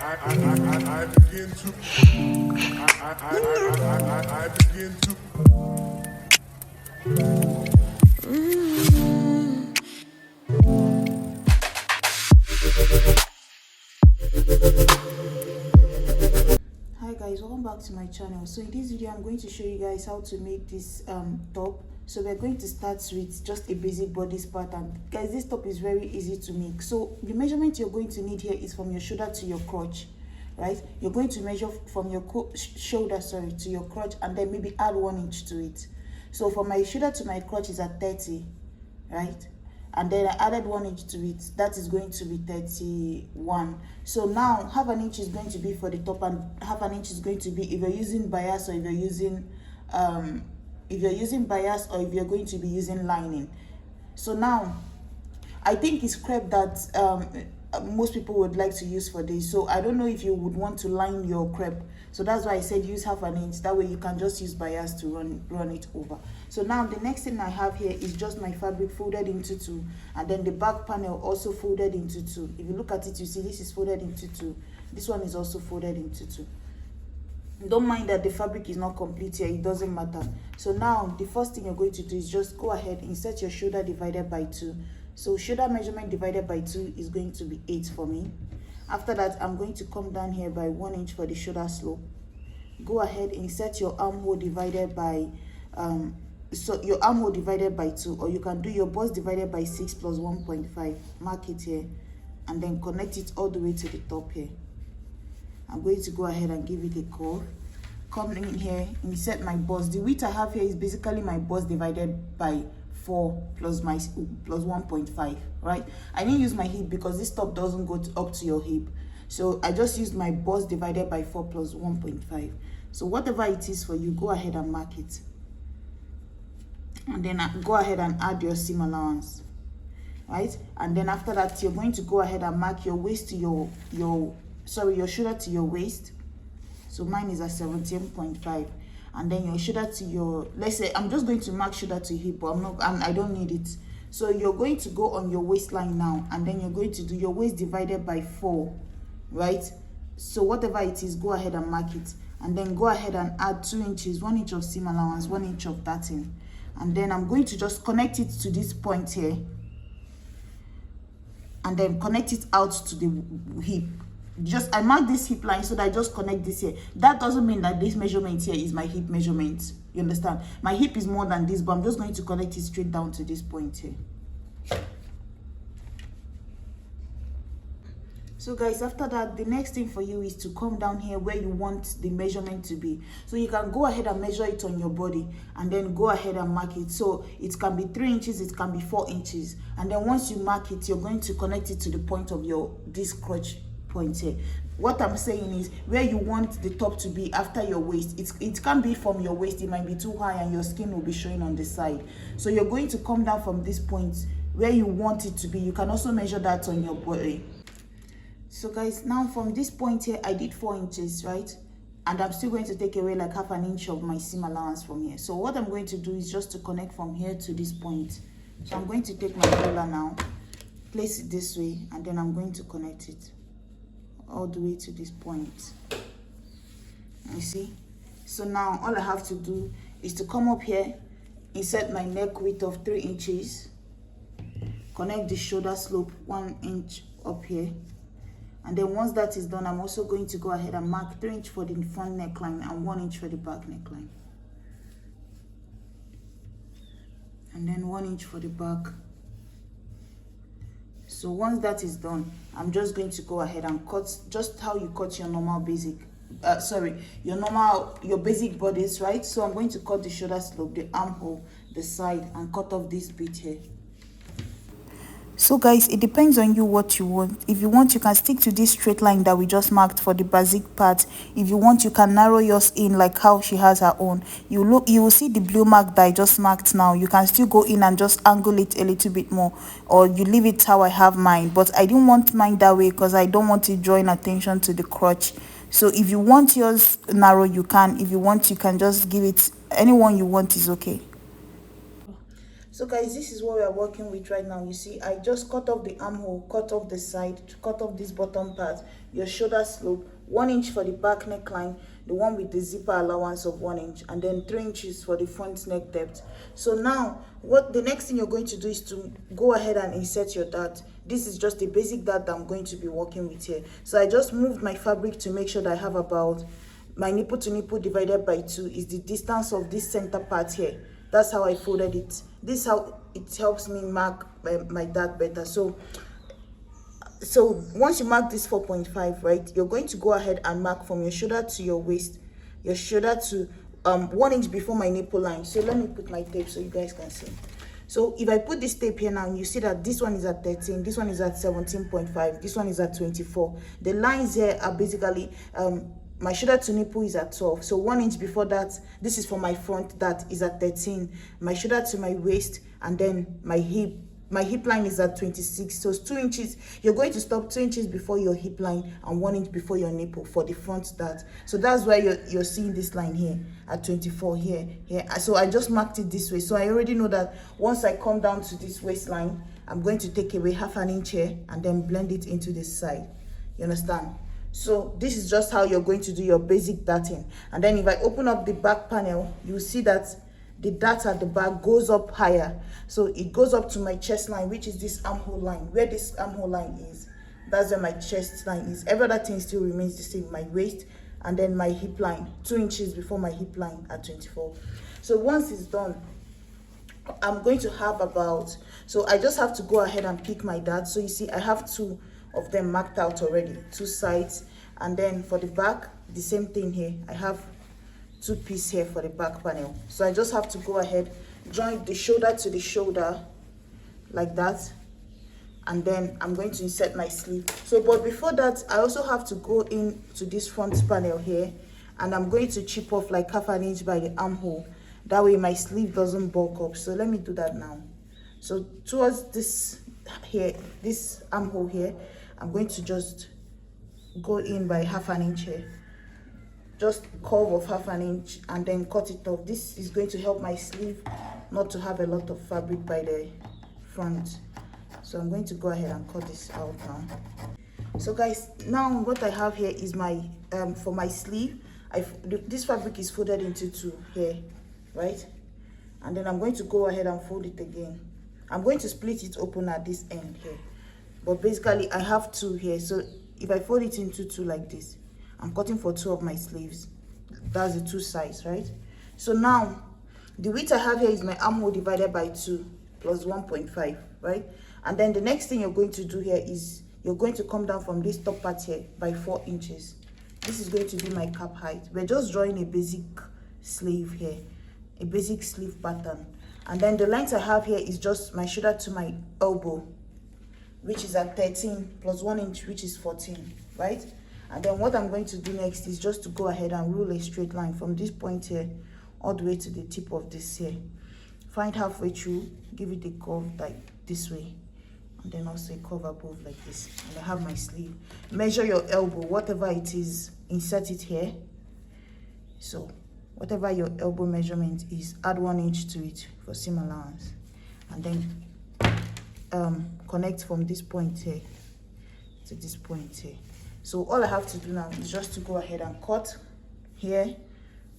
Hi guys, welcome back to my channel. So in this video I'm going to show you guys how to make this top. So we're going to start with just a basic bodice pattern. Guys, this top is very easy to make. So the measurement you're going to need here is from your shoulder to your crotch, right? You're going to measure from your shoulder to your crotch, and then maybe add 1 inch to it. So from my shoulder to my crotch is at 30, right? And then I added 1 inch to it. That is going to be 31. So now half an inch is going to be for the top, and half an inch is going to be if you're using bias, or if you're using bias, or if you're going to be using lining. So now I think it's crepe that most people would like to use for this. So I don't know if you would want to line your crepe, so that's why I said use half an inch. That way you can just use bias to run it over. So now the next thing I have here is just my fabric folded into 2, and then the back panel also folded into 2. If you look at it, you see this is folded into 2. This one is also folded into 2. Don't mind that the fabric is not complete here, it doesn't matter. So now the first thing you're going to do is just go ahead, insert your shoulder divided by 2. So shoulder measurement divided by 2 is going to be 8 for me. After that, I'm going to come down here by 1 inch for the shoulder slope. Go ahead, insert your armhole divided by your armhole divided by 2, or you can do your bust divided by 6 plus 1.5. Mark it here, and then connect it all the way to the top here. I'm going to go ahead and give it a curve. Come in here, insert my bust. The width I have here is basically my bust divided by 4 plus 1.5, right? I didn't use my hip because this top doesn't go up to your hip. So I just used my bust divided by 4 plus 1.5. So whatever it is for you, go ahead and mark it. And then go ahead and add your seam allowance, right? And then after that, you're going to go ahead and mark your waist to your shoulder to your waist. So mine is at 17.5. And then your shoulder to your, let's say I'm just going to mark shoulder to hip, but I don't need it. So you're going to go on your waistline now, and then you're going to do your waist divided by 4, right? So whatever it is, go ahead and mark it, and then go ahead and add 2 inches, 1 inch of seam allowance, 1 inch of darting. And then I'm going to just connect it to this point here, and then connect it out to the hip. I mark this hip line so that I just connect this here. That doesn't mean that this measurement here is my hip measurement. You understand? My hip is more than this, but I'm just going to connect it straight down to this point here. So guys, after that, the next thing for you is to come down here where you want the measurement to be. So you can go ahead and measure it on your body, and then go ahead and mark it. So it can be 3 inches, it can be 4 inches. And then once you mark it, you're going to connect it to the point of this crotch point here. What I'm saying is where you want the top to be after your waist. It can be from your waist, it might be too high and your skin will be showing on the side. So you're going to come down from this point where you want it to be. You can also measure that on your body. So guys, now from this point here, I did 4 inches, right? And I'm still going to take away like half an inch of my seam allowance from here. So what I'm going to do is just to connect from here to this point. So I'm going to take my roller now, place it this way, and then I'm going to connect it all the way to this point. You see? So now all I have to do is to come up here, insert my neck width of 3 inches, connect the shoulder slope 1 inch up here. And then once that is done, I'm also going to go ahead and mark 3 inch for the front neckline and 1 inch for the back neckline. And then 1 inch for the back. So once that is done, I'm just going to go ahead and cut just how you cut your normal basic, your basic bodice, right? So I'm going to cut the shoulder slope, the armhole, the side, and cut off this bit here. So guys, it depends on you what you want. If you want, you can stick to this straight line that we just marked for the basic part. If you want, you can narrow yours in like how she has her own. You will see the blue mark that I just marked now. You can still go in and just angle it a little bit more, or you leave it how I have mine. But I didn't want mine that way because I don't want to drawing attention to the crotch. So if you want yours narrow, you can. If you want, you can just give it anyone you want is okay. So guys, this is what we are working with right now. You see, I just cut off the armhole, cut off the side, cut off this bottom part, your shoulder slope, 1 inch for the back neckline, the one with the zipper allowance of 1 inch, and then 3 inches for the front neck depth. So now what the next thing you're going to do is to go ahead and insert your dart. This is just the basic dart that I'm going to be working with here. So I just moved my fabric to make sure that I have about my nipple to nipple divided by 2 is the distance of this center part here. That's how I folded it. This is how it helps me mark my dart better. So once you mark this 4.5, right, you're going to go ahead and mark from your shoulder to your waist, your shoulder to 1 inch before my nipple line. So let me put my tape so you guys can see. So if I put this tape here now, you see that this one is at 13, this one is at 17.5, this one is at 24. The lines here are basically my shoulder to nipple is at 12, so 1 inch before that, this is for my front, that is at 13. My shoulder to my waist, and then my hip line is at 26. So it's 2 inches. You're going to stop 2 inches before your hip line and 1 inch before your nipple for the front dart. So that's why you're seeing this line here at 24 here. So I just marked it this way. So I already know that once I come down to this waistline, I'm going to take away 1/2 inch here and then blend it into this side. You understand? So this is just how you're going to do your basic darting. And then if I open up the back panel, you'll see that the dart at the back goes up higher. So it goes up to my chest line, which is this armhole line. Where this armhole line is, that's where my chest line is. Every other thing still remains the same. My waist and then my hip line, 2 inches before my hip line at 24. So once it's done, I'm going to have about, so I just have to go ahead and pick my dart. So you see, I have 2 of them marked out already, 2 sides. And then for the back, the same thing here. I have 2 pieces here for the back panel. So I just have to go ahead, join the shoulder to the shoulder like that, and then I'm going to insert my sleeve. So but before that, I also have to go in to this front panel here, and I'm going to chip off like 1/2 inch by the armhole. That way my sleeve doesn't bulk up. So let me do that now. So towards this here, this armhole here, I'm going to just go in by 1/2 inch here. Just curve of 1/2 inch and then cut it off. This is going to help my sleeve not to have a lot of fabric by the front. So I'm going to go ahead and cut this out now. So guys, now what I have here is my for my sleeve, this fabric is folded into 2 here, right? And then I'm going to go ahead and fold it again. I'm going to split it open at this end here, but basically I have 2 here. So if I fold it into 2 like this, I'm cutting for 2 of my sleeves. That's the 2 sides, right? So now the width I have here is my armhole divided by 2 plus 1.5, right? And then the next thing you're going to do here is you're going to come down from this top part here by 4 inches. This is going to be my cap height. We're just drawing a basic sleeve here, a basic sleeve pattern. And then the length I have here is just my shoulder to my elbow, which is at 13 plus 1 inch, which is 14, right? And then what I'm going to do next is just to go ahead and rule a straight line from this point here all the way to the tip of this here. Find halfway through, give it a curve like this way, and then also a curve above like this. And I have my sleeve. Measure your elbow, whatever it is, insert it here. So whatever your elbow measurement is, add 1 inch to it for seam allowance, and then connect from this point here to this point here. So all I have to do now is just to go ahead and cut here,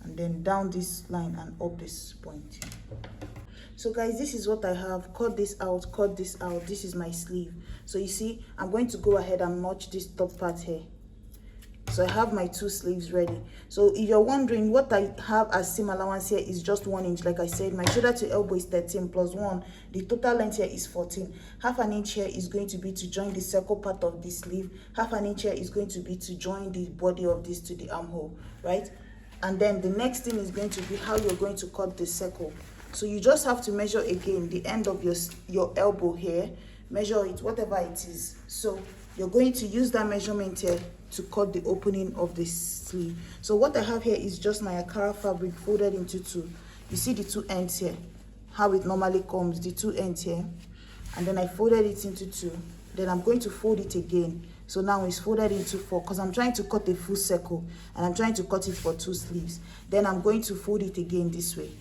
and then down this line and up this point here. So guys, this is what I have. Cut this out, cut this out. This is my sleeve. So you see, I'm going to go ahead and notch this top part here. So I have my 2 sleeves ready. So if you're wondering, what I have as seam allowance here is just 1 inch. Like I said, my shoulder to elbow is 13 plus 1. The total length here is 14. 1/2 inch here is going to be to join the circle part of the sleeve. 1/2 inch here is going to be to join the body of this to the armhole, right? And then the next thing is going to be how you're going to cut the circle. So you just have to measure again the end of your elbow here. Measure it, whatever it is. So you're going to use that measurement here to cut the opening of the sleeve. So what I have here is just my Akara fabric folded into 2. You see the 2 ends here, how it normally comes, the 2 ends here, and then I folded it into 2. Then I'm going to fold it again. So now it's folded into 4 because I'm trying to cut a full circle and I'm trying to cut it for 2 sleeves. Then I'm going to fold it again this way.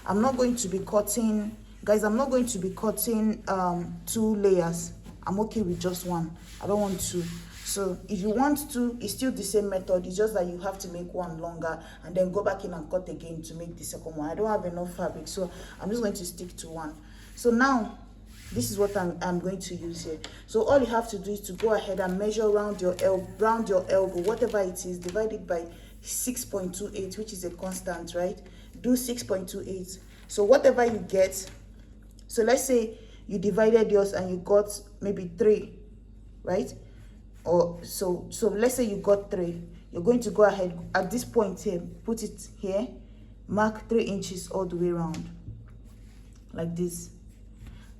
I'm not going to be cutting Guys, I'm not going to be cutting 2 layers. I'm okay with just one. I don't want to. So if you want to, it's still the same method. It's just that you have to make one longer and then go back in and cut again to make the second one. I don't have enough fabric, so I'm just going to stick to one. So now this is what I'm going to use here. So all you have to do is to go ahead and measure around your elbow, whatever it is, divide it by 6.28, which is a constant, right? Do 6.28. So whatever you get, so let's say you divided yours and you got maybe 3, right? Or so let's say you got 3. You're going to go ahead at this point here, put it here, mark 3 inches all the way around, like this.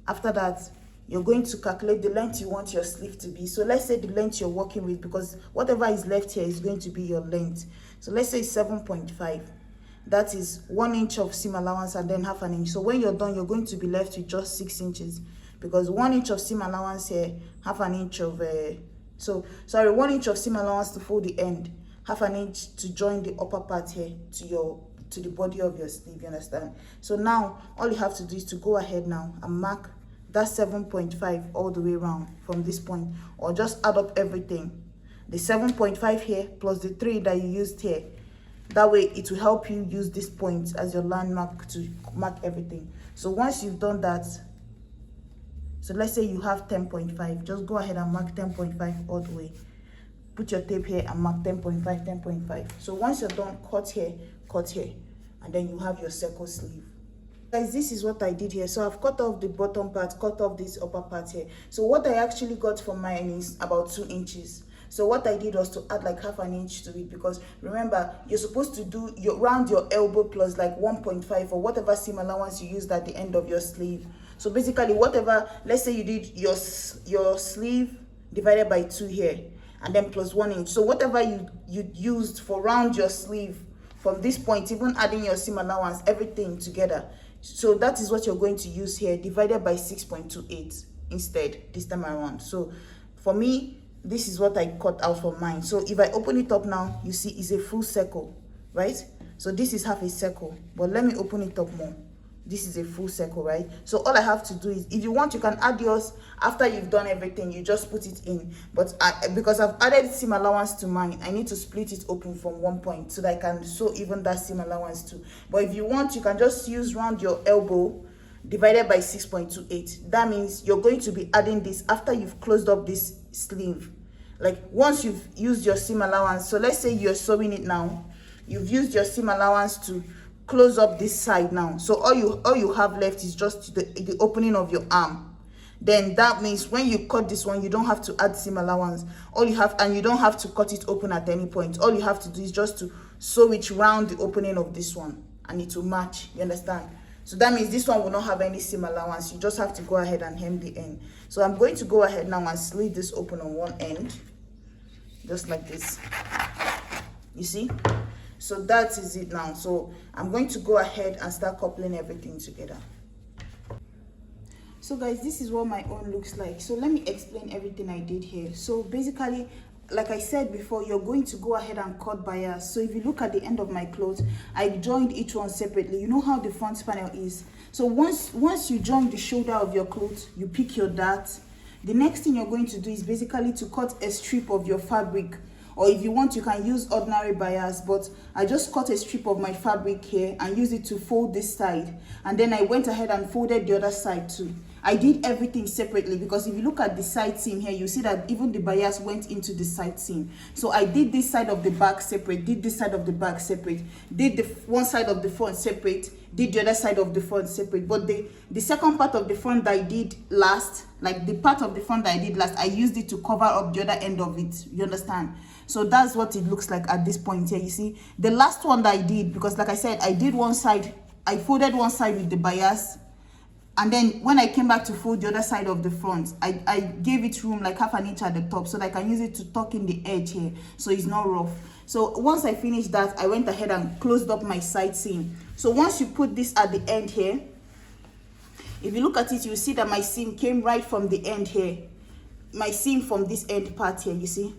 After that, you're going to calculate the length you want your sleeve to be. So let's say the length you're working with, because whatever is left here is going to be your length. So let's say 7.5. That is 1 inch of seam allowance and then 1/2 inch. So when you're done, you're going to be left with just 6 inches, because 1 inch of seam allowance here, 1/2 inch of 1 inch of seam allowance to fold the end, 1/2 inch to join the upper part here to the body of your sleeve, you understand? So now all you have to do is to go ahead now and mark that 7.5 all the way around from this point, or just add up everything, the 7.5 here plus the 3 that you used here. That way it will help you use this point as your landmark to mark everything. So once you've done that, so let's say you have 10.5, just go ahead and mark 10.5 all the way. Put your tape here and mark 10.5, 10.5. So once you're done, cut here, and then you have your circle sleeve. Guys, this is what I did here. So I've cut off the bottom part, cut off this upper part here. So what I actually got from mine is about 2 inches. So what I did was to add like 1/2 inch to it, because remember, you're supposed to do round your elbow plus like 1.5 or whatever seam allowance you used at the end of your sleeve. So basically whatever, let's say you did your sleeve divided by 2 here and then plus 1 inch. So whatever you used for round your sleeve from this point, even adding your seam allowance, everything together. So that is what you're going to use here, divided by 6.28 instead this time around. So for me, this is what I cut out for mine. So if I open it up now, you see it's a full circle, right? So this is half a circle, but let me open it up more. This is a full circle, right? So all I have to do is, if you want, you can add yours after you've done everything. You just put it in. But because I've added seam allowance to mine, I need to split it open from one point so that I can sew even that seam allowance too. But if you want, you can just use round your elbow divided by 6.28. That means you're going to be adding this after you've closed up this sleeve. Like once you've used your seam allowance, so let's say you're sewing it now, you've used your seam allowance to close up this side now. So all you have left is just the opening of your arm. Then that means when you cut this one, you don't have to add seam allowance. And you don't have to cut it open at any point. All you have to do is just to sew it round the opening of this one, and it will match. You understand? So that means this one will not have any seam allowance. You just have to go ahead and hem the end. So I'm going to go ahead now and slit this open on one end, just like this. You see? So that is it now. So I'm going to go ahead and start coupling everything together. So guys, this is what my own looks like. So let me explain everything I did here. So basically, like I said before, you're going to go ahead and cut bias. So if you look at the end of my clothes, I joined each one separately. You know how the front panel is. So once you join the shoulder of your clothes, you pick your dart. The next thing you're going to do is basically to cut a strip of your fabric, or if you want, you can use ordinary bias, but I just cut a strip of my fabric here and use it to fold this side, and then I went ahead and folded the other side too. I did everything separately, because if you look at the side seam here, you see that even the bias went into the side seam. So I did this side of the back separate, did this side of the back separate, did the one side of the front separate, did the other side of the front separate. But the second part of the front that I did last, like the part of the front that I did last, I used it to cover up the other end of it. You understand? So that's what it looks like at this point here. You see, the last one that I did, because like I said, I did one side, I folded one side with the bias, and then when I came back to fold the other side of the front, I gave it room like 1/2 inch at the top so that I can use it to tuck in the edge here so it's not rough. So once I finished that, I went ahead and closed up my side seam. So once you put this at the end here, if you look at it, you see that my seam came right from the end here. My seam from this end part here, you see.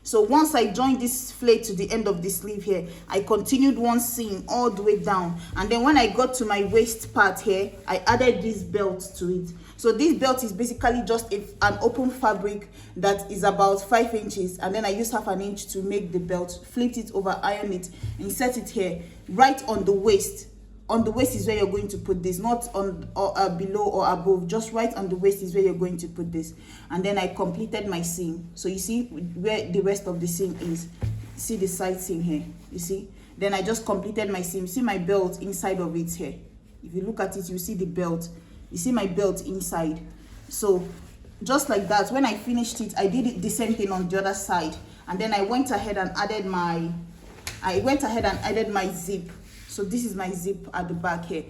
So once I joined this flay to the end of the sleeve here, I continued one seam all the way down, and then when I got to my waist part here, I added this belt to it. So this belt is basically just an open fabric that is about 5 inches, and then I used half an inch to make the belt, flipped it over, iron it, insert it here right on the waist. On the waist is where you're going to put this, not on or below or above, just right on the waist is where you're going to put this. And then I completed my seam. So you see where the rest of the seam is. See the side seam here, you see? Then I just completed my seam. See my belt inside of it here. If you look at it, you see the belt. You see my belt inside. So just like that, when I finished it, I did the same thing on the other side. And then I went ahead and added my zip. So this is my zip at the back here,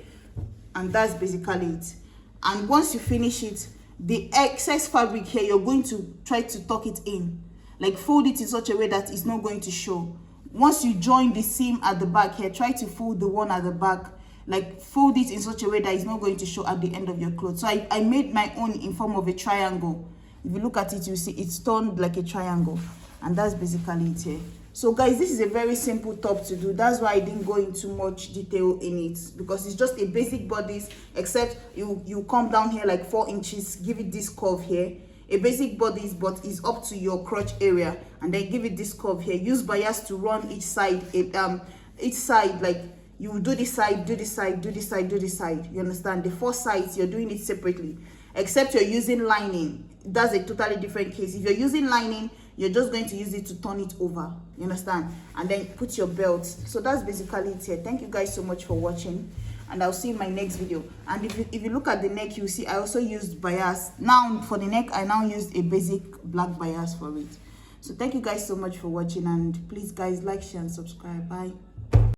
and that's basically it. And once you finish it, the excess fabric here, you're going to try to tuck it in, like fold it in such a way that it's not going to show. Once you join the seam at the back here, try to fold the one at the back, like fold it in such a way that it's not going to show at the end of your clothes. So I made my own in form of a triangle. If you look at it, you see it's turned like a triangle, and that's basically it here. So guys, this is a very simple top to do. That's why I didn't go into much detail in it, because it's just a basic bodice, except you come down here like 4 inches, give it this curve here. A basic bodice, but is up to your crotch area, and then give it this curve here. Use bias to run each side, like you do this side, do this side, do this side, do this side. You understand? The 4 sides, you're doing it separately, except you're using lining. That's a totally different case. If you're using lining, you're just going to use it to turn it over. You understand? And then put your belt. So that's basically it here. Thank you guys so much for watching, and I'll see you in my next video. And if you look at the neck, you see I also used bias. Now for the neck, I now used a basic black bias for it. So thank you guys so much for watching, and please guys, like, share and subscribe. Bye.